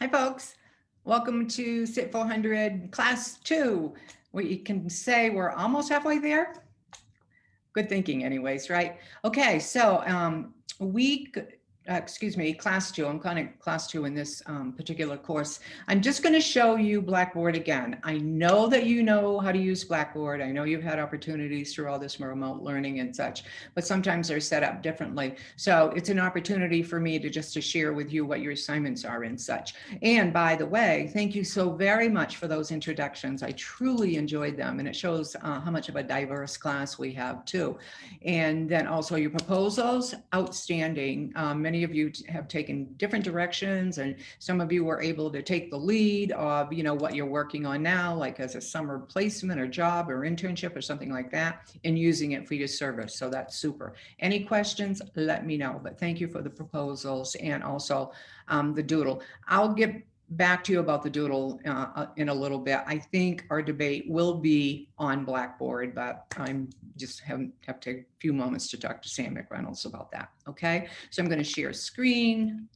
Hi, folks. Welcome to CIT 400 Class 2. We can say we're almost halfway there. Good thinking anyways, right? Okay, so Class 2. I'm kind of Class 2 in this particular course. I'm just going to show you Blackboard again. I know that you know how to use Blackboard. I know you've had opportunities through all this remote learning and such, but sometimes they're set up differently. So it's an opportunity for me to share with you what your assignments are and such. And by the way, thank you so very much for those introductions. I truly enjoyed them, and it shows how much of a diverse class we have too. And then also your proposals, outstanding. Many of you have taken different directions, and some of you were able to take the lead of, what you're working on now, like as a summer placement or job or internship or something like that, and using it for your service. So that's super. Any questions, let me know. But thank you for the proposals and also the doodle. I'll get back to you about the doodle in a little bit. I think our debate will be on Blackboard, but I'm just have to take a few moments to talk to Sam McReynolds about that. Okay, so I'm going to share screen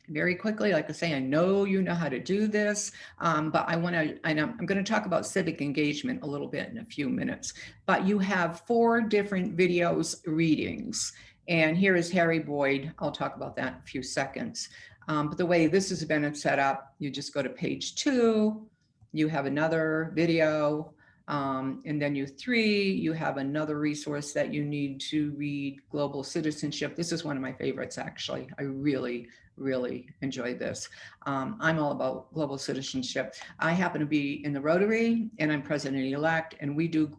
very quickly. Like I say, I know you know how to do this, but I'm going to talk about civic engagement a little bit in a few minutes. But you have 4 different videos readings, and here is Harry Boyd. I'll talk about that in a few seconds. But the way this has been set up, you just go to page 2, you have another video, and then you have another resource that you need to read, Global Citizenship. This is one of my favorites, actually. I really enjoyed this. I'm all about global citizenship. I happen to be in the Rotary, and I'm president-elect, and we do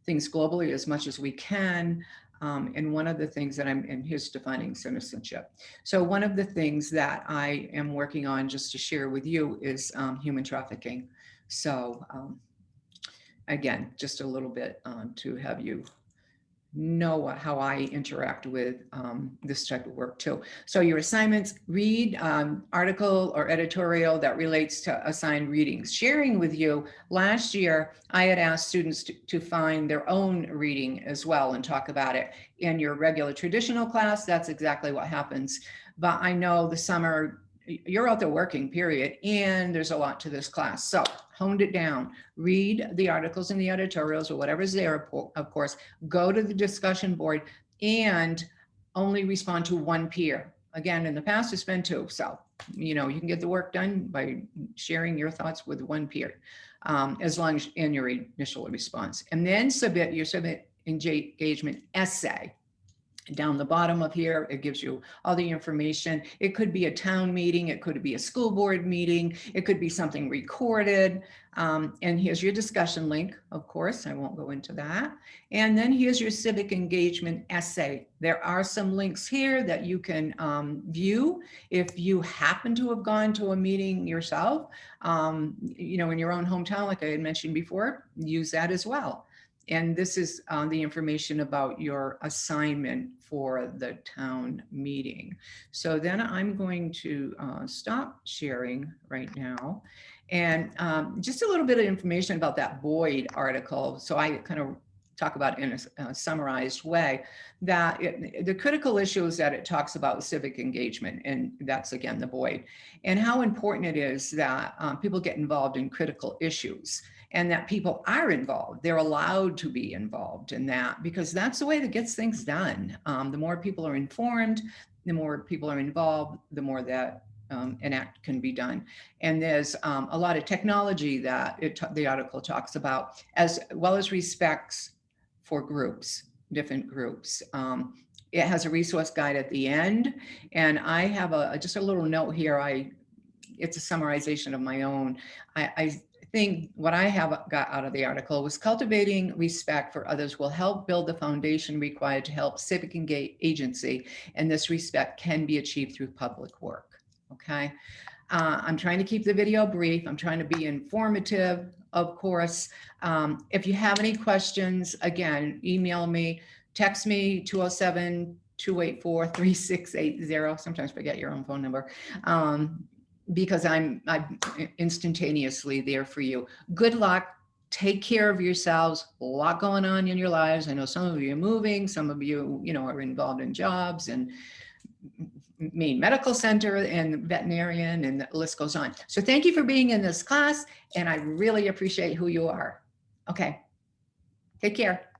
things globally as much as we can. And one of the things that here's defining citizenship. So one of the things that I am working on, just to share with you, is human trafficking. So again, just a little bit to have you know how I interact with this type of work too. So your assignments, read article or editorial that relates to assigned readings. Sharing with you, last year, I had asked students to find their own reading as well and talk about it. In your regular traditional class, that's exactly what happens. But I know the summer, you're out there working, period, and there's a lot to this class. So honed it down, read the articles and the editorials or whatever's there, of course, go to the discussion board and only respond to one peer. Again, in the past, it's been 2. So, you can get the work done by sharing your thoughts with one peer, as long as in your initial response. And then submit your engagement essay. Down the bottom of here, it gives you all the information. It could be a town meeting, it could be a school board meeting, it could be something recorded. And here's your discussion link, of course, I won't go into that. And then here's your civic engagement essay. There are some links here that you can view if you happen to have gone to a meeting yourself, in your own hometown, like I had mentioned before, use that as well. And this is the information about your assignment for the town meeting. So then I'm going to stop sharing right now. And just a little bit of information about that Boyd article. So I kind of talk about it in a summarized way, that the critical issue is that it talks about civic engagement, and that's again the Boyd, and how important it is that people get involved in critical issues, and that people are involved. They're allowed to be involved in that, because that's the way that gets things done. The more people are informed, the more people are involved, the more that an act can be done. And there's a lot of technology that the article talks about, as well as respects for groups, different groups. It has a resource guide at the end, and I have just a little note here. It's a summarization of my own. I think what I have got out of the article was cultivating respect for others will help build the foundation required to help civic agency, and this respect can be achieved through public work. Okay, I'm trying to keep the video brief. I'm trying to be informative, of course. If you have any questions, again, email me, text me 207-284-3680. Sometimes forget your own phone number. Because I'm instantaneously there for you. Good luck. Take care of yourselves. A lot going on in your lives. I know some of you are moving, some of you, are involved in jobs and main medical center and veterinarian, and the list goes on. So thank you for being in this class, and I really appreciate who you are. Okay, take care.